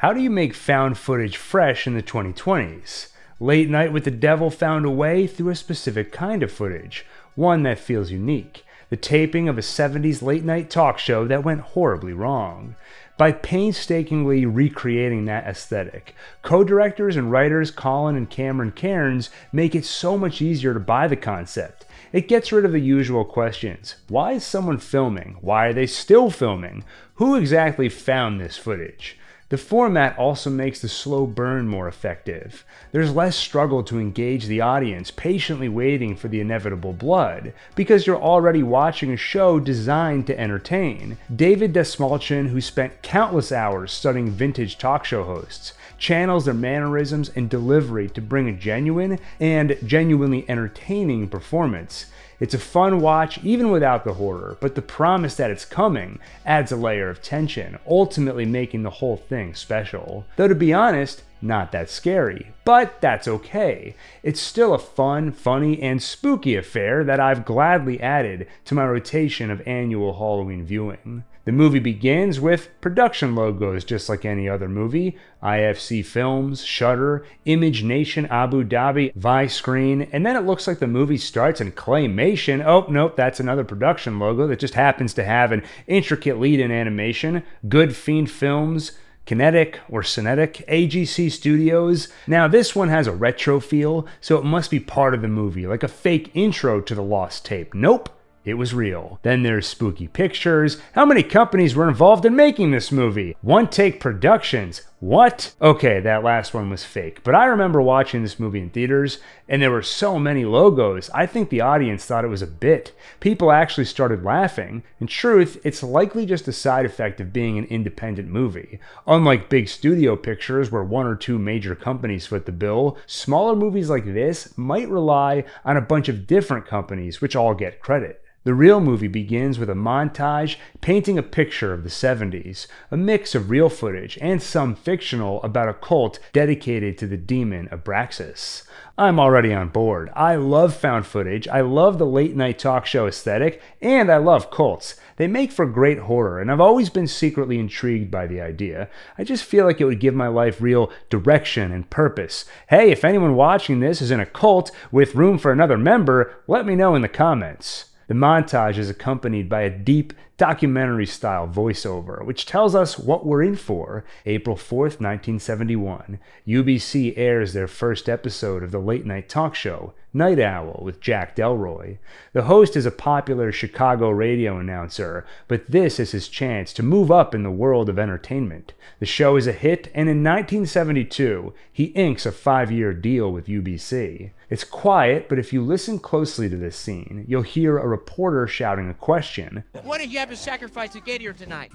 How do you make found footage fresh in the 2020s? Late Night with the Devil found a way through a specific kind of footage, one that feels unique, the taping of a 70s late night talk show that went horribly wrong. By painstakingly recreating that aesthetic, co-directors and writers Colin and Cameron Cairns make it so much easier to buy the concept. It gets rid of the usual questions. Why is someone filming? Why are they still filming? Who exactly found this footage? The format also makes the slow burn more effective. There's less struggle to engage the audience, patiently waiting for the inevitable blood, because you're already watching a show designed to entertain. David Dastmalchian, who spent countless hours studying vintage talk show hosts, channels their mannerisms and delivery to bring a genuine and genuinely entertaining performance. It's a fun watch even without the horror, but the promise that it's coming adds a layer of tension, ultimately making the whole thing special. Though to be honest, not that scary, but that's okay. It's still a fun, funny, and spooky affair that I've gladly added to my rotation of annual Halloween viewing. The movie begins with production logos just like any other movie. IFC Films, Shudder, Image Nation Abu Dhabi, Viscreen, and then it looks like the movie starts in claymation. Oh, nope, that's another production logo that just happens to have an intricate lead-in animation. Good Fiend Films, Kinetic or Cinetic, AGC Studios. Now this one has a retro feel, so it must be part of the movie, like a fake intro to the lost tape. Nope. It was real. Then there's Spooky Pictures. How many companies were involved in making this movie? One Take Productions. What? Okay, that last one was fake. But I remember watching this movie in theaters, and there were so many logos, I think the audience thought it was a bit. People actually started laughing. In truth, it's likely just a side effect of being an independent movie. Unlike big studio pictures where one or two major companies foot the bill, smaller movies like this might rely on a bunch of different companies, which all get credit. The real movie begins with a montage painting a picture of the 70s, a mix of real footage and some fictional about a cult dedicated to the demon Abraxas. I'm already on board. I love found footage, I love the late night talk show aesthetic, and I love cults. They make for great horror, and I've always been secretly intrigued by the idea. I just feel like it would give my life real direction and purpose. Hey, if anyone watching this is in a cult with room for another member, let me know in the comments. The montage is accompanied by a deep, documentary-style voiceover, which tells us what we're in for. April 4th, 1971, UBC airs their first episode of the late-night talk show, Night Owl, with Jack Delroy. The host is a popular Chicago radio announcer, but this is his chance to move up in the world of entertainment. The show is a hit, and in 1972, he inks a 5-year deal with UBC. It's quiet, but if you listen closely to this scene, you'll hear a reporter shouting a question. What did you have to sacrifice to get here tonight?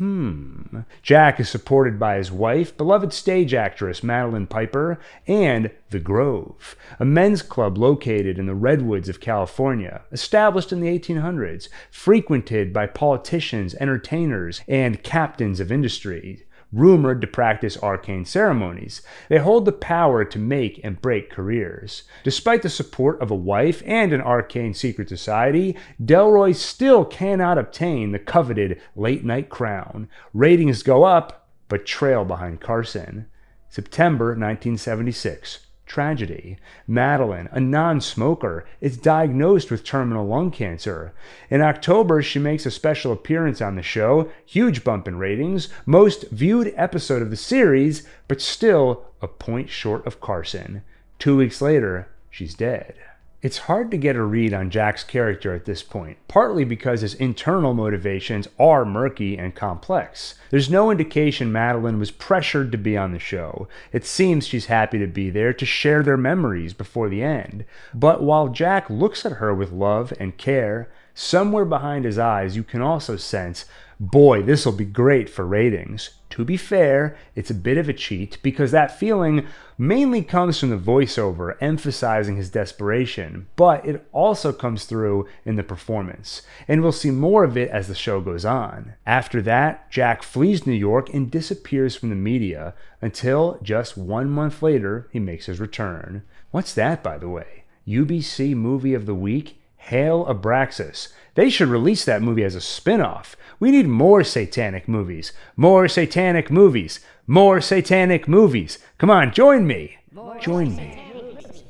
Jack is supported by his wife, beloved stage actress Madeline Piper, and The Grove, a men's club located in the redwoods of California, established in the 1800s, frequented by politicians, entertainers, and captains of industry, rumored to practice arcane ceremonies. They hold the power to make and break careers. Despite the support of a wife and an arcane secret society, Delroy still cannot obtain the coveted late-night crown. Ratings go up, but trail behind Carson. September 1976. Tragedy. Madeline, a non-smoker, is diagnosed with terminal lung cancer. In October, she makes a special appearance on the show, huge bump in ratings, most viewed episode of the series, but still a point short of Carson. 2 weeks later, she's dead. It's hard to get a read on Jack's character at this point, partly because his internal motivations are murky and complex. There's no indication Madeline was pressured to be on the show. It seems she's happy to be there to share their memories before the end. But while Jack looks at her with love and care, somewhere behind his eyes you can also sense, boy, this'll be great for ratings. To be fair, it's a bit of a cheat because that feeling mainly comes from the voiceover emphasizing his desperation, but it also comes through in the performance, and we'll see more of it as the show goes on. After that, Jack flees New York and disappears from the media until just 1 month later he makes his return. What's that, by the way? UBC Movie of the Week? Hail Abraxas. They should release that movie as a spin-off. We need more satanic movies. More satanic movies. More satanic movies. Come on, join me. Join me.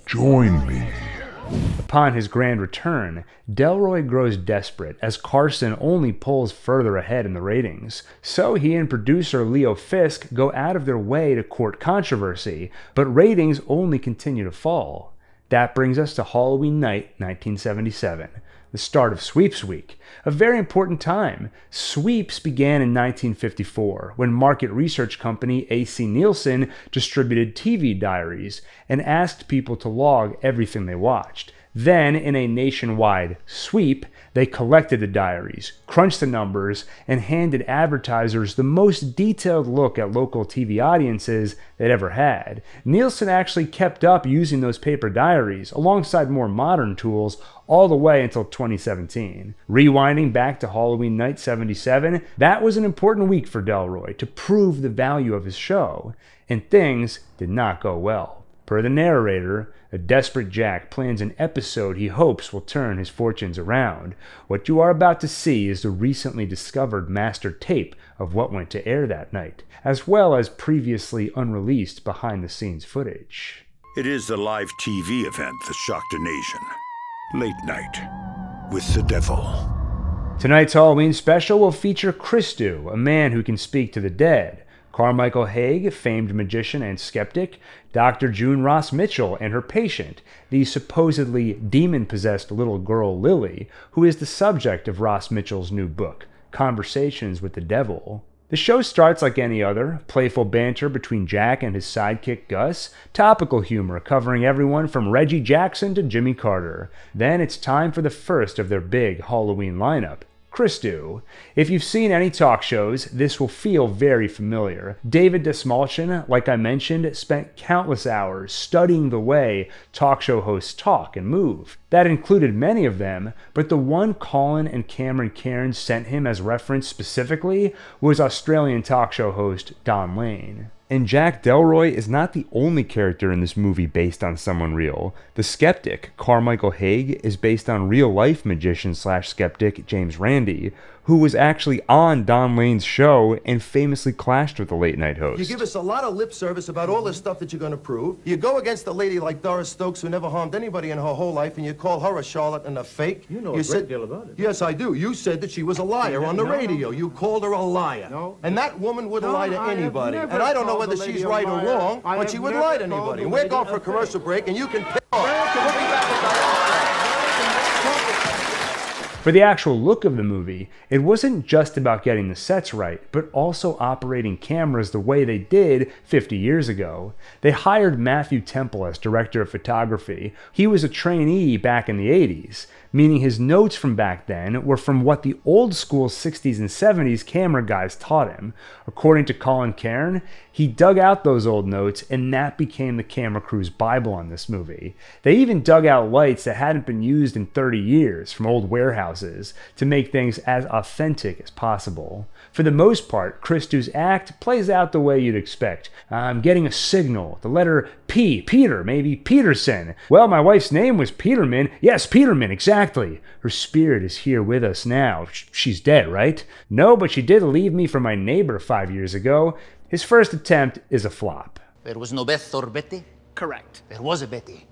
Join me. Upon his grand return, Delroy grows desperate as Carson only pulls further ahead in the ratings. So he and producer Leo Fisk go out of their way to court controversy, but ratings only continue to fall. That brings us to Halloween night 1977, the start of Sweeps Week, a very important time. Sweeps began in 1954 when market research company AC Nielsen distributed TV diaries and asked people to log everything they watched. Then, in a nationwide sweep, they collected the diaries, crunched the numbers, and handed advertisers the most detailed look at local TV audiences they'd ever had. Nielsen actually kept up using those paper diaries alongside more modern tools all the way until 2017. Rewinding back to Halloween night 77, that was an important week for Delroy to prove the value of his show, and things did not go well. Per the narrator, a desperate Jack plans an episode he hopes will turn his fortunes around. What you are about to see is the recently discovered master tape of what went to air that night, as well as previously unreleased behind-the-scenes footage. It is the live TV event that shocked a nation. Late Night with the Devil. Tonight's Halloween special will feature Christu, a man who can speak to the dead, Carmichael Haig, famed magician and skeptic, Dr. June Ross Mitchell and her patient, the supposedly demon-possessed little girl Lily, who is the subject of Ross Mitchell's new book, Conversations with the Devil. The show starts like any other, playful banter between Jack and his sidekick Gus, topical humor covering everyone from Reggie Jackson to Jimmy Carter. Then it's time for the first of their big Halloween lineup, Christu. If you've seen any talk shows, this will feel very familiar. David Desmalchin, like I mentioned, spent countless hours studying the way talk show hosts talk and move. That included many of them, but the one Colin and Cameron Cairns sent him as reference specifically was Australian talk show host Don Lane. And Jack Delroy is not the only character in this movie based on someone real. The skeptic, Carmichael Haig, is based on real-life magician/skeptic James Randi, who was actually on Don Lane's show and famously clashed with the late-night host. You give us a lot of lip service about all this stuff that you're going to prove. You go against a lady like Doris Stokes who never harmed anybody in her whole life, and you call her a charlatan and a fake. You know a great deal about it. Yes, I do. You said that she was a liar on the radio. You called her a liar. No. And that woman wouldn't lie to I have anybody. never And I don't know called whether the she's lady a right or liar. wrong, I but have she wouldn't never lie to called anybody. the We're lady going for a a commercial fake. break, and you can pick off. We'll be back with that. For the actual look of the movie, it wasn't just about getting the sets right, but also operating cameras the way they did 50 years ago. They hired Matthew Temple as director of photography. He was a trainee back in the 80s, meaning his notes from back then were from what the old school 60s and 70s camera guys taught him. According to Colin Cairn, he dug out those old notes and that became the camera crew's Bible on this movie. They even dug out lights that hadn't been used in 30 years from old warehouses to make things as authentic as possible. For the most part, Christu's act plays out the way you'd expect. I'm getting a signal, the letter P, Peter, maybe Peterson. Well, my wife's name was Peterman. Yes, Peterman, exactly. Her spirit is here with us now. She's dead, right? No, but she did leave me for my neighbor 5 years ago. His first attempt is a flop. There was no Beth or Betty? Correct. There was a Betty.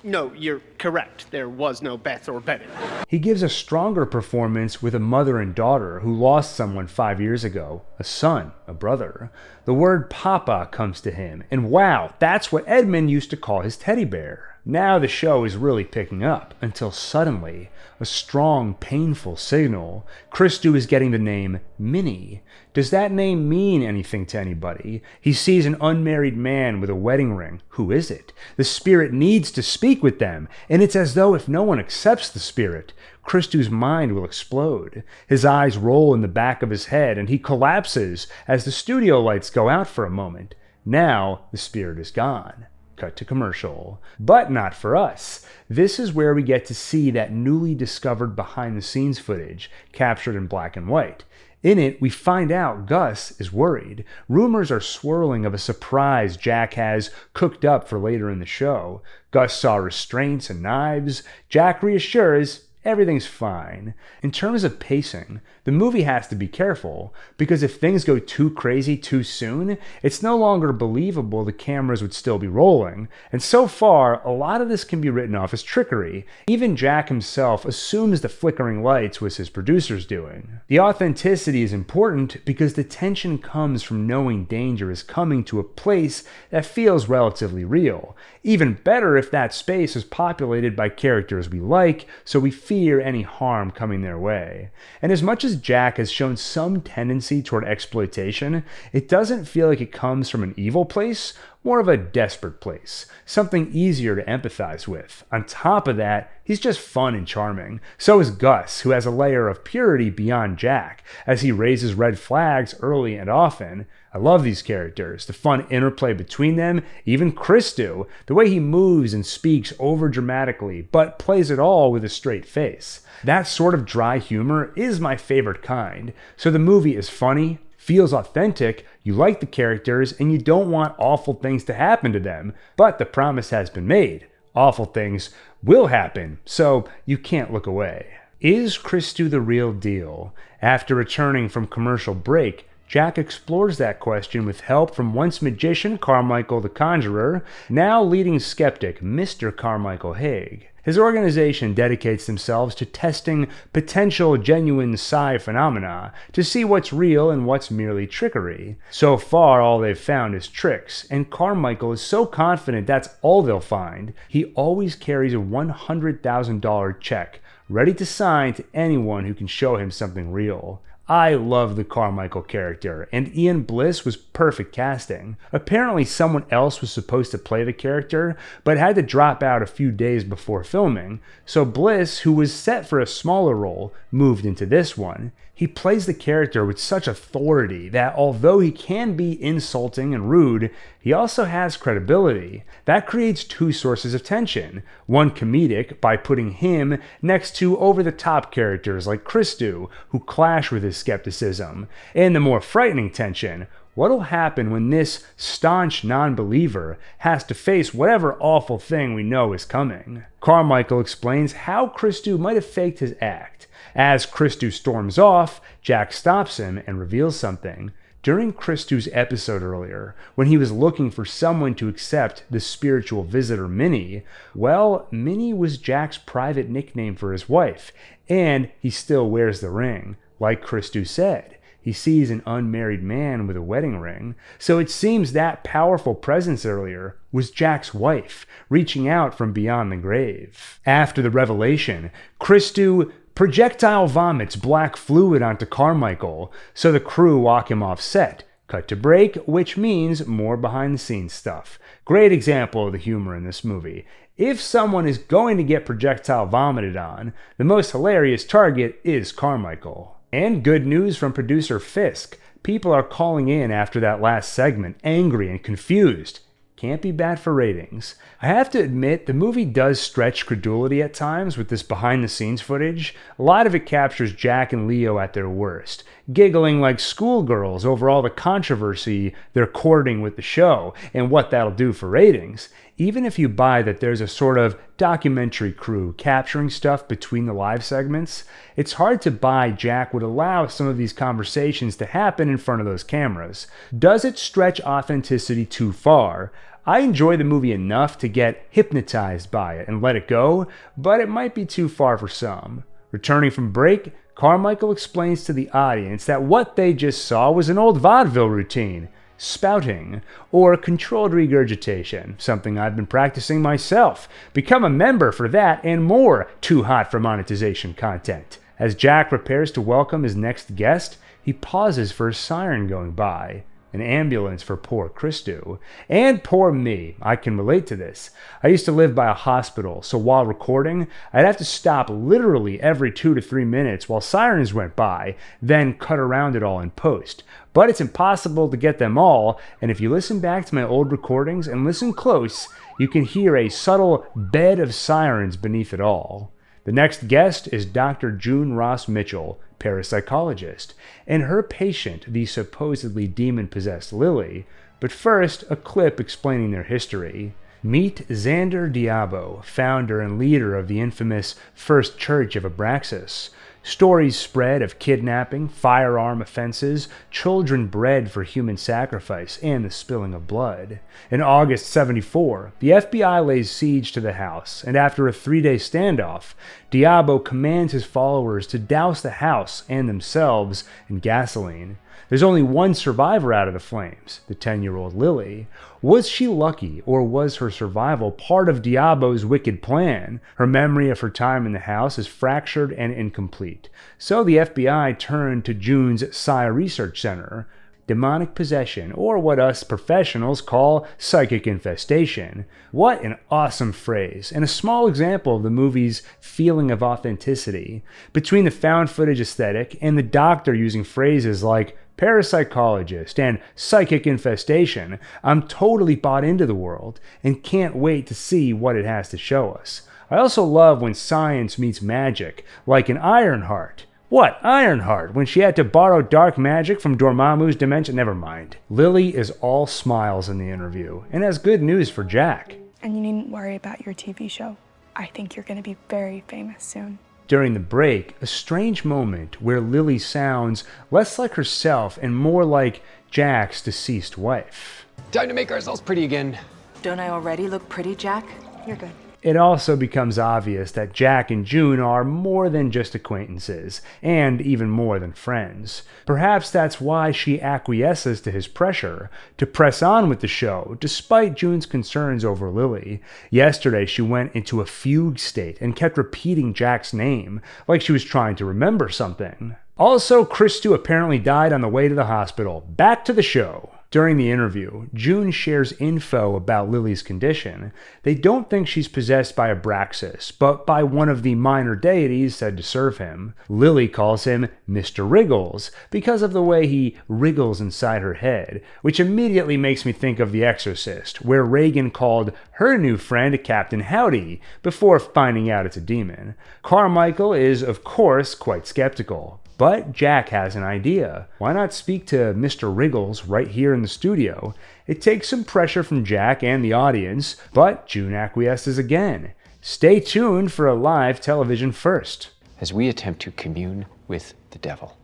No, you're correct. There was no Beth or Betty. He gives a stronger performance with a mother and daughter who lost someone 5 years ago, a son, a brother. The word Papa comes to him, and wow, that's what Edmund used to call his teddy bear. Now the show is really picking up, until suddenly, a strong, painful signal. Christu is getting the name Minnie. Does that name mean anything to anybody? He sees an unmarried man with a wedding ring. Who is it? The spirit needs to speak with them, and it's as though if no one accepts the spirit, Christu's mind will explode. His eyes roll in the back of his head, and he collapses as the studio lights go out for a moment. Now the spirit is gone. Cut to commercial. But not for us. This is where we get to see that newly discovered behind-the-scenes footage, captured in black and white. In it, we find out Gus is worried. Rumors are swirling of a surprise Jack has cooked up for later in the show. Gus saw restraints and knives. Jack reassures everything's fine. In terms of pacing, the movie has to be careful, because if things go too crazy too soon, it's no longer believable the cameras would still be rolling, and so far, a lot of this can be written off as trickery. Even Jack himself assumes the flickering lights was his producer's doing. The authenticity is important because the tension comes from knowing danger is coming to a place that feels relatively real. Even better if that space is populated by characters we like, so we fear any harm coming their way. And as much as Jack has shown some tendency toward exploitation, it doesn't feel like it comes from an evil place, more of a desperate place, something easier to empathize with. On top of that, he's just fun and charming. So is Gus, who has a layer of purity beyond Jack, as he raises red flags early and often. I love these characters, the fun interplay between them, even Christu, the way he moves and speaks over dramatically, but plays it all with a straight face. That sort of dry humor is my favorite kind, so the movie is funny, feels authentic, you like the characters, and you don't want awful things to happen to them, but the promise has been made. Awful things will happen, so you can't look away. Is Christu the real deal? After returning from commercial break, Jack explores that question with help from once magician Carmichael the Conjurer, now leading skeptic Mr. Carmichael Haig. His organization dedicates themselves to testing potential genuine psi phenomena to see what's real and what's merely trickery. So far, all they've found is tricks, and Carmichael is so confident that's all they'll find, he always carries a $100,000 check, ready to sign to anyone who can show him something real. I love the Carmichael character, and Ian Bliss was perfect casting. Apparently someone else was supposed to play the character, but had to drop out a few days before filming, so Bliss, who was set for a smaller role, moved into this one. He plays the character with such authority that although he can be insulting and rude, he also has credibility. That creates two sources of tension. One comedic, by putting him next to over-the-top characters like Christu, who clash with his skepticism. And the more frightening tension, what'll happen when this staunch non-believer has to face whatever awful thing we know is coming? Carmichael explains how Christu might have faked his act. As Christu storms off, Jack stops him and reveals something. During Christu's episode earlier, when he was looking for someone to accept the spiritual visitor Minnie, well, Minnie was Jack's private nickname for his wife, and he still wears the ring. Like Christu said, he sees an unmarried man with a wedding ring, so it seems that powerful presence earlier was Jack's wife, reaching out from beyond the grave. After the revelation, Christu projectile vomits black fluid onto Carmichael, so the crew walk him off set. Cut to break, which means more behind the scenes stuff. Great example of the humor in this movie. If someone is going to get projectile vomited on, the most hilarious target is Carmichael. And good news from producer Fisk. People are calling in after that last segment, angry and confused. Can't be bad for ratings. I have to admit, the movie does stretch credulity at times with this behind-the-scenes footage. A lot of it captures Jack and Leo at their worst, giggling like schoolgirls over all the controversy they're courting with the show and what that'll do for ratings. Even if you buy that there's a sort of documentary crew capturing stuff between the live segments, it's hard to buy Jack would allow some of these conversations to happen in front of those cameras. Does it stretch authenticity too far? I enjoy the movie enough to get hypnotized by it and let it go, but it might be too far for some. Returning from break, Carmichael explains to the audience that what they just saw was an old vaudeville routine, spouting, or controlled regurgitation, something I've been practicing myself. Become a member for that and more Too Hot for Monetization content. As Jack prepares to welcome his next guest, he pauses for a siren going by. An ambulance for poor Christu. And poor me. I can relate to this. I used to live by a hospital, so while recording, I'd have to stop literally every 2 to 3 minutes while sirens went by, then cut around it all in post. But it's impossible to get them all, and if you listen back to my old recordings and listen close, you can hear a subtle bed of sirens beneath it all. The next guest is Dr. June Ross Mitchell, parapsychologist, and her patient, the supposedly demon-possessed Lily. But first, a clip explaining their history. Meet Xander Diabo, founder and leader of the infamous First Church of Abraxas. Stories spread of kidnapping, firearm offenses, children bred for human sacrifice, and the spilling of blood. In August 74, the FBI lays siege to the house, and after a 3-day standoff, Diabo commands his followers to douse the house and themselves in gasoline. There's only one survivor out of the flames, the 10-year-old Lily. Was she lucky, or was her survival part of Diabo's wicked plan? Her memory of her time in the house is fractured and incomplete. So the FBI turned to June's Psi Research Center. Demonic possession, or what us professionals call psychic infestation. What an awesome phrase, and a small example of the movie's feeling of authenticity. Between the found footage aesthetic and the doctor using phrases like parapsychologist and psychic infestation, I'm totally bought into the world and can't wait to see what it has to show us. I also love when science meets magic, like in Ironheart. What, Ironheart, when she had to borrow dark magic from Dormammu's dimension? Never mind. Lily is all smiles in the interview and has good news for Jack. And you needn't worry about your TV show. I think you're going to be very famous soon. During the break, a strange moment where Lily sounds less like herself and more like Jack's deceased wife. Time to make ourselves pretty again. Don't I already look pretty, Jack? You're good. It also becomes obvious that Jack and June are more than just acquaintances, and even more than friends. Perhaps that's why she acquiesces to his pressure to press on with the show, despite June's concerns over Lily. Yesterday, she went into a fugue state and kept repeating Jack's name, like she was trying to remember something. Also, Christou apparently died on the way to the hospital. Back to the show. During the interview, June shares info about Lily's condition. They don't think she's possessed by Abraxas, but by one of the minor deities said to serve him. Lily calls him Mr. Wriggles because of the way he wriggles inside her head, which immediately makes me think of The Exorcist, where Regan called her new friend Captain Howdy before finding out it's a demon. Carmichael is, of course, quite skeptical. But Jack has an idea. Why not speak to Mr. Wriggles right here in the studio? It takes some pressure from Jack and the audience, but June acquiesces again. Stay tuned for a live television first. As we attempt to commune with the devil,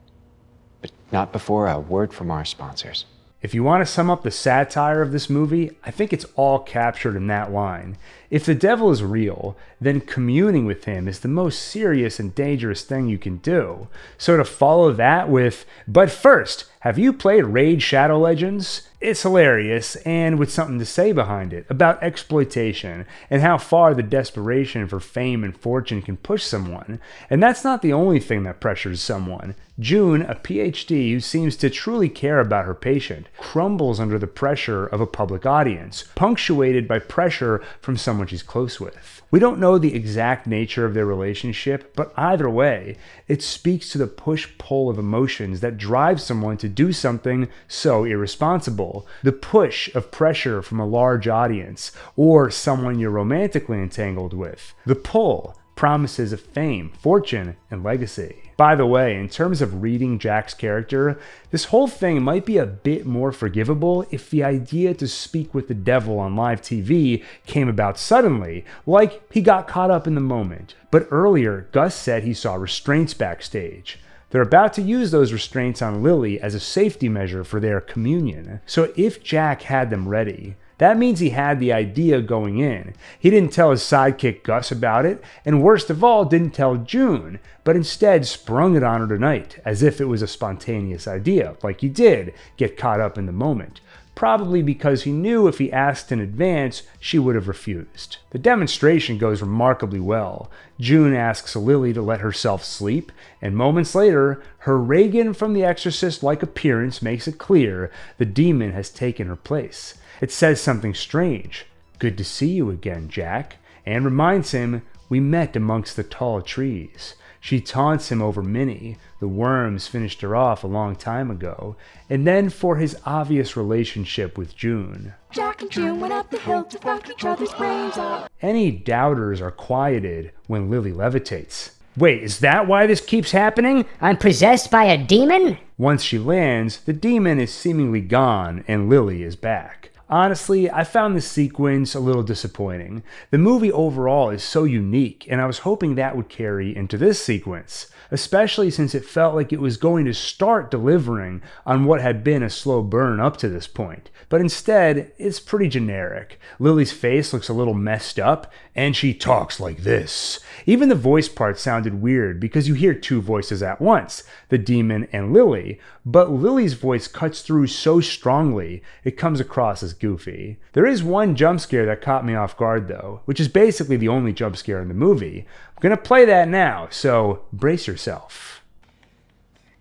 but not before a word from our sponsors. If you want to sum up the satire of this movie, I think it's all captured in that line. If the devil is real, then communing with him is the most serious and dangerous thing you can do. So to follow that with, but first, have you played Raid Shadow Legends? It's hilarious and with something to say behind it about exploitation and how far the desperation for fame and fortune can push someone. And that's not the only thing that pressures someone. June, a PhD who seems to truly care about her patient, crumbles under the pressure of a public audience, punctuated by pressure from someone she's close with. We don't know the exact nature of their relationship, but either way, it speaks to the push-pull of emotions that drive someone to do something so irresponsible. The push of pressure from a large audience, or someone you're romantically entangled with. The pull, promises of fame, fortune, and legacy. By the way, in terms of reading Jack's character, this whole thing might be a bit more forgivable if the idea to speak with the devil on live TV came about suddenly, like he got caught up in the moment. But earlier, Gus said he saw restraints backstage. They're about to use those restraints on Lily as a safety measure for their communion. So if Jack had them ready, that means he had the idea going in. He didn't tell his sidekick Gus about it, and worst of all, didn't tell June, but instead sprung it on her tonight, as if it was a spontaneous idea, like he did get caught up in the moment. Probably because he knew if he asked in advance, she would have refused. The demonstration goes remarkably well. June asks Lily to let herself sleep, and moments later, her Regan from The Exorcist-like appearance makes it clear the demon has taken her place. It says something strange, "Good to see you again, Jack," and reminds him, "We met amongst the tall trees." She taunts him over Minnie, the worms finished her off a long time ago, and then for his obvious relationship with June. Jack and June went up the hill to fuck each other's brains out. Any doubters are quieted when Lily levitates. Wait, is that why this keeps happening? I'm possessed by a demon? Once she lands, the demon is seemingly gone and Lily is back. Honestly, I found this sequence a little disappointing. The movie overall is so unique, and I was hoping that would carry into this sequence, especially since it felt like it was going to start delivering on what had been a slow burn up to this point. But instead, it's pretty generic. Lily's face looks a little messed up, and she talks like this. Even the voice part sounded weird because you hear two voices at once, the demon and Lily, but Lily's voice cuts through so strongly, it comes across as goofy. There is one jump scare that caught me off guard though, which is basically the only jump scare in the movie. I'm gonna play that now, so brace yourself.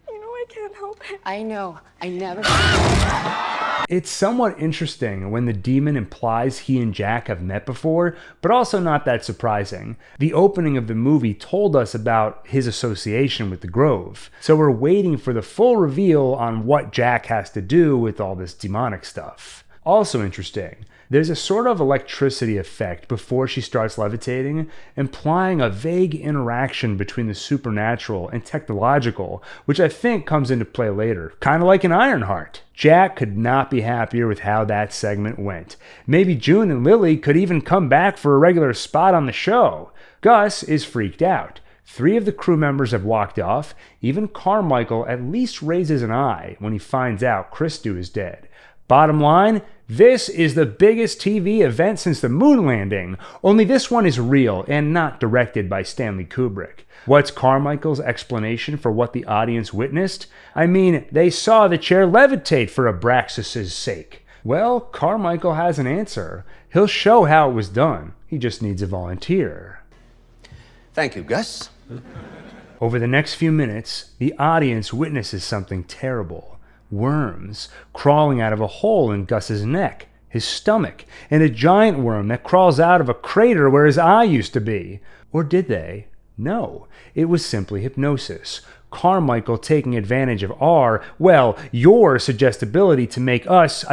You know I can't help it. I know. I never. It's somewhat interesting when the demon implies he and Jack have met before, but also not that surprising. The opening of the movie told us about his association with the Grove, so we're waiting for the full reveal on what Jack has to do with all this demonic stuff. Also interesting, there's a sort of electricity effect before she starts levitating, implying a vague interaction between the supernatural and technological, which I think comes into play later, kind of like in Ironheart. Jack could not be happier with how that segment went. Maybe June and Lily could even come back for a regular spot on the show. Gus is freaked out. 3 of the crew members have walked off. Even Carmichael at least raises an eye when he finds out Christou is dead. Bottom line, this is the biggest TV event since the moon landing, only this one is real and not directed by Stanley Kubrick. What's Carmichael's explanation for what the audience witnessed? I mean, they saw the chair levitate for Abraxas's sake. Well, Carmichael has an answer. He'll show how it was done. He just needs a volunteer. Thank you, Gus. Over the next few minutes, the audience witnesses something terrible. Worms crawling out of a hole in Gus's neck, his stomach, and a giant worm that crawls out of a crater where his eye used to be. Or did they? No, it was simply hypnosis. Carmichael taking advantage of your suggestibility to make us,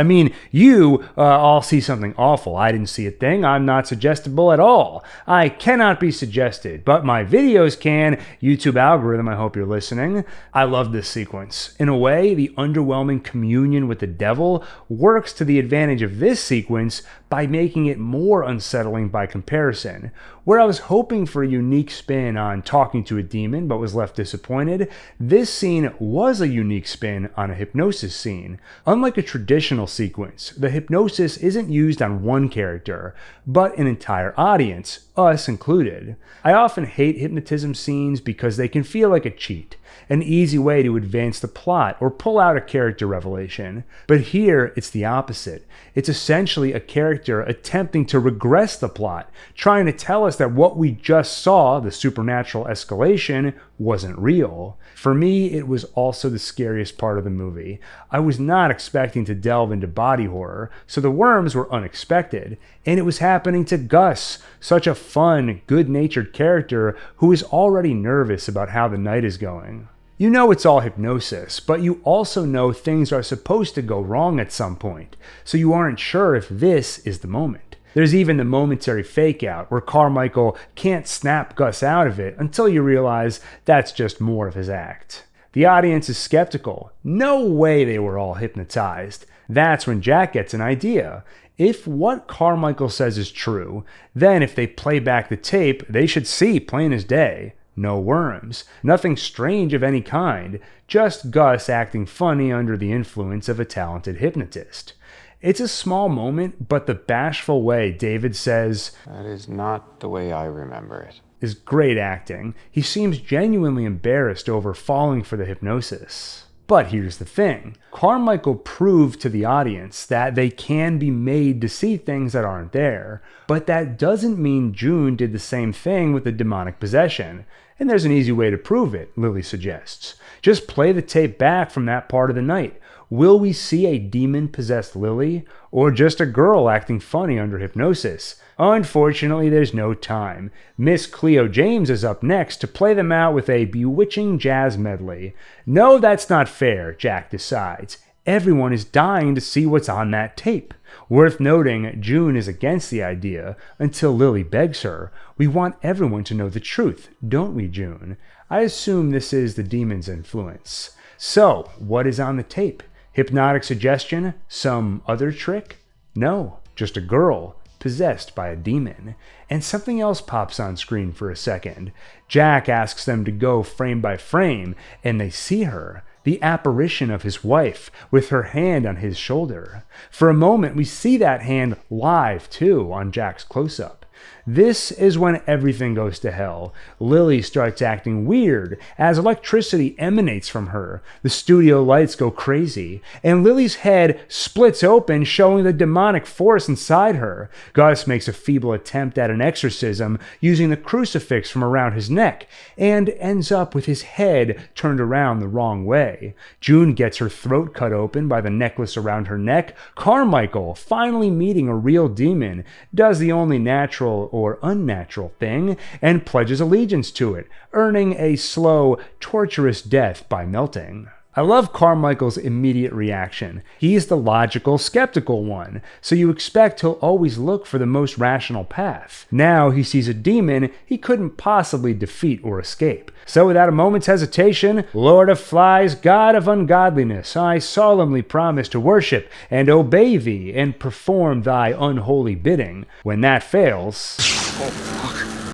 you, all see something awful. I didn't see a thing. I'm not suggestible at all. I cannot be suggested, but my videos can. YouTube algorithm, I hope you're listening. I love this sequence. In a way, the underwhelming communion with the devil works to the advantage of this sequence by making it more unsettling by comparison. Where I was hoping for a unique spin on talking to a demon but was left disappointed, this scene was a unique spin on a hypnosis scene. Unlike a traditional sequence, the hypnosis isn't used on one character, but an entire audience, us included. I often hate hypnotism scenes because they can feel like a cheat, an easy way to advance the plot or pull out a character revelation. But here, it's the opposite. It's essentially a character attempting to regress the plot, trying to tell us that what we just saw, the supernatural escalation, wasn't real. For me, it was also the scariest part of the movie. I was not expecting to delve into body horror, so the worms were unexpected, and it was happening to Gus, such a fun, good-natured character who is already nervous about how the night is going. You know it's all hypnosis, but you also know things are supposed to go wrong at some point, so you aren't sure if this is the moment. There's even the momentary fake out where Carmichael can't snap Gus out of it until you realize that's just more of his act. The audience is skeptical. No way they were all hypnotized. That's when Jack gets an idea. If what Carmichael says is true, then if they play back the tape, they should see plain as day. No worms, nothing strange of any kind, just Gus acting funny under the influence of a talented hypnotist. It's a small moment, but the bashful way David says, "That is not the way I remember it," is great acting. He seems genuinely embarrassed over falling for the hypnosis. But here's the thing. Carmichael proved to the audience that they can be made to see things that aren't there. But that doesn't mean June did the same thing with the demonic possession. And there's an easy way to prove it, Lily suggests. Just play the tape back from that part of the night. Will we see a demon-possessed Lily, or just a girl acting funny under hypnosis? Unfortunately, there's no time. Miss Cleo James is up next to play them out with a bewitching jazz medley. No, that's not fair, Jack decides. Everyone is dying to see what's on that tape. Worth noting, June is against the idea until Lily begs her. We want everyone to know the truth, don't we, June? I assume this is the demon's influence. So, what is on the tape? Hypnotic suggestion? Some other trick? No, just a girl possessed by a demon. And something else pops on screen for a second. Jack asks them to go frame by frame, and they see her, the apparition of his wife, with her hand on his shoulder. For a moment, we see that hand live, too, on Jack's close-up. This is when everything goes to hell. Lily starts acting weird as electricity emanates from her. The studio lights go crazy, and Lily's head splits open, showing the demonic force inside her. Gus makes a feeble attempt at an exorcism using the crucifix from around his neck, and ends up with his head turned around the wrong way. June gets her throat cut open by the necklace around her neck. Carmichael, finally meeting a real demon, does the only natural or unnatural thing and pledges allegiance to it, earning a slow, torturous death by melting. I love Carmichael's immediate reaction. He's the logical, skeptical one, so you expect he'll always look for the most rational path. Now he sees a demon he couldn't possibly defeat or escape. So without a moment's hesitation, Lord of Flies, God of ungodliness, I solemnly promise to worship and obey thee and perform thy unholy bidding. When that fails...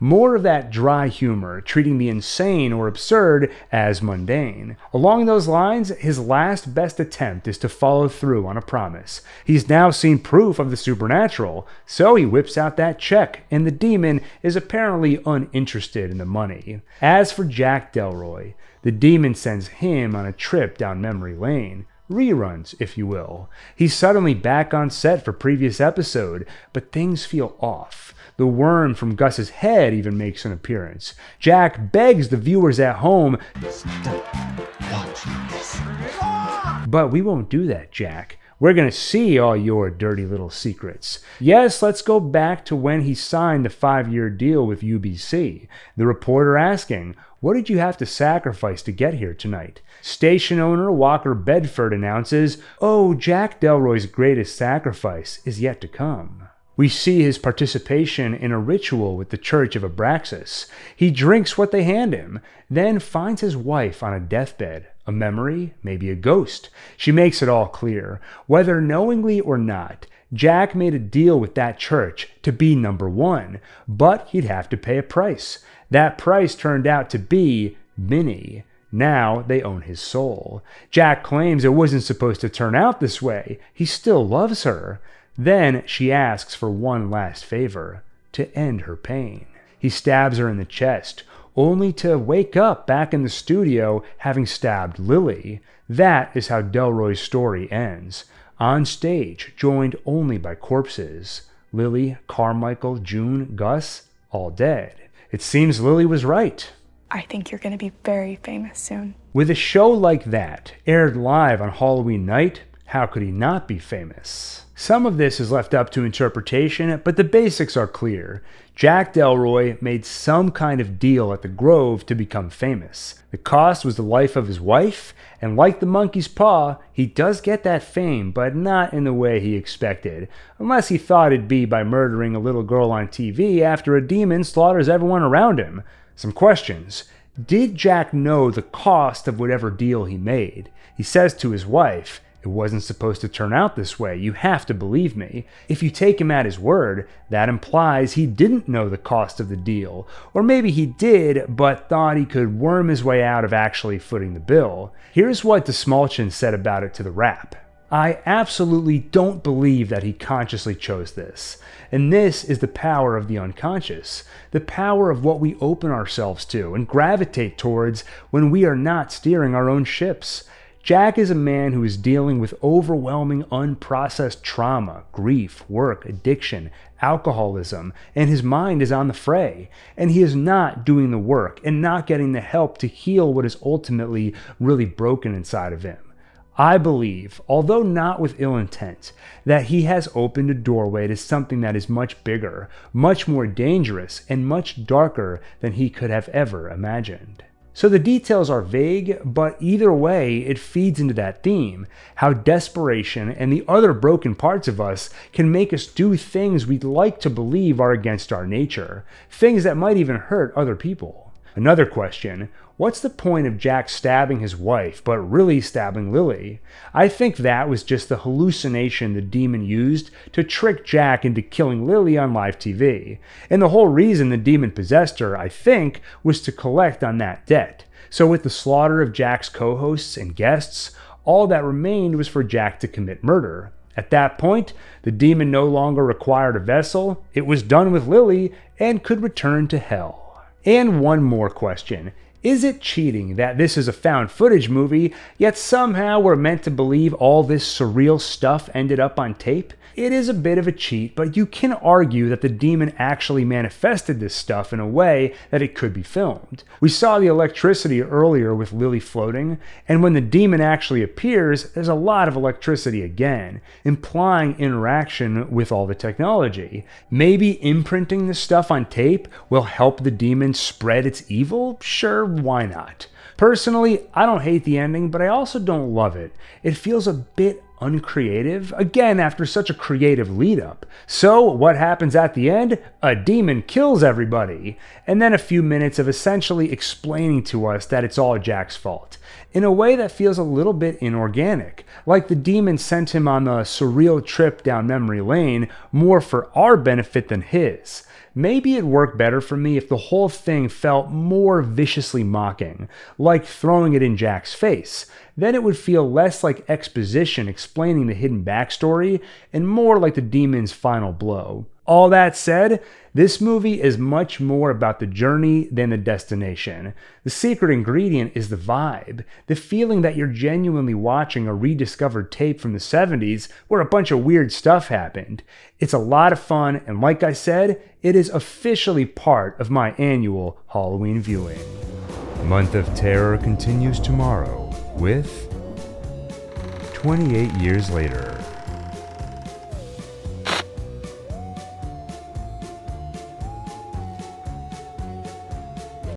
More of that dry humor, treating the insane or absurd as mundane. Along those lines, his last best attempt is to follow through on a promise. He's now seen proof of the supernatural, so he whips out that check, and the demon is apparently uninterested in the money. As for Jack Delroy, the demon sends him on a trip down memory lane. Reruns, if you will. He's suddenly back on set for previous episode, but things feel off. The worm from Gus's head even makes an appearance. Jack begs the viewers at home, "Stop watching this." But we won't do that, Jack. We're gonna see all your dirty little secrets. Yes, let's go back to when he signed the 5-year deal with UBC. The reporter asking, "What did you have to sacrifice to get here tonight?" Station owner Walker Bedford announces, "Oh, Jack Delroy's greatest sacrifice is yet to come." We see his participation in a ritual with the Church of Abraxas. He drinks what they hand him, then finds his wife on a deathbed. A memory, maybe a ghost. She makes it all clear. Whether knowingly or not, Jack made a deal with that church to be number one, but he'd have to pay a price. That price turned out to be Minnie. Now they own his soul. Jack claims it wasn't supposed to turn out this way. He still loves her. Then she asks for one last favor, to end her pain. He stabs her in the chest, only to wake up back in the studio having stabbed Lily. That is how Delroy's story ends. On stage, joined only by corpses. Lily, Carmichael, June, Gus, all dead. It seems Lily was right. I think you're going to be very famous soon. With a show like that, aired live on Halloween night, how could he not be famous? Some of this is left up to interpretation, but the basics are clear. Jack Delroy made some kind of deal at the Grove to become famous. The cost was the life of his wife, and like the monkey's paw, he does get that fame, but not in the way he expected, unless he thought it'd be by murdering a little girl on TV after a demon slaughters everyone around him. Some questions. Did Jack know the cost of whatever deal he made? He says to his wife, "It wasn't supposed to turn out this way. You have to believe me." If you take him at his word, that implies he didn't know the cost of the deal. Or maybe he did, but thought he could worm his way out of actually footing the bill. Here's what DeSmulchin said about it to The Wrap. "I absolutely don't believe that he consciously chose this. And this is the power of the unconscious, the power of what we open ourselves to and gravitate towards when we are not steering our own ships. Jack is a man who is dealing with overwhelming unprocessed trauma, grief, work, addiction, alcoholism, and his mind is on the fray. And he is not doing the work and not getting the help to heal what is ultimately really broken inside of him. I believe, although not with ill intent, that he has opened a doorway to something that is much bigger, much more dangerous, and much darker than he could have ever imagined." So the details are vague, but either way, it feeds into that theme, how desperation and the other broken parts of us can make us do things we'd like to believe are against our nature, things that might even hurt other people. Another question, What's the point of Jack stabbing his wife, but really stabbing Lily? I think that was just the hallucination the demon used to trick Jack into killing Lily on live TV. And the whole reason the demon possessed her, I think, was to collect on that debt. So with the slaughter of Jack's co-hosts and guests, all that remained was for Jack to commit murder. At that point, the demon no longer required a vessel, it was done with Lily, and could return to hell. And one more question. Is it cheating that this is a found footage movie, yet somehow we're meant to believe all this surreal stuff ended up on tape? It is a bit of a cheat, but you can argue that the demon actually manifested this stuff in a way that it could be filmed. We saw the electricity earlier with Lily floating, and when the demon actually appears, there's a lot of electricity again, implying interaction with all the technology. Maybe imprinting this stuff on tape will help the demon spread its evil? Sure, why not? Personally, I don't hate the ending, but I also don't love it. It feels a bit uncreative, again after such a creative lead-up. So what happens at the end? A demon kills everybody, and then a few minutes of essentially explaining to us that it's all Jack's fault, in a way that feels a little bit inorganic, like the demon sent him on the surreal trip down memory lane more for our benefit than his. Maybe it'd work better for me if the whole thing felt more viciously mocking, like throwing it in Jack's face. Then it would feel less like exposition explaining the hidden backstory, and more like the demon's final blow. All that said, this movie is much more about the journey than the destination. The secret ingredient is the vibe, the feeling that you're genuinely watching a rediscovered tape from the 70s where a bunch of weird stuff happened. It's a lot of fun, and like I said, it is officially part of my annual Halloween viewing. Month of Terror continues tomorrow with 28 Years Later.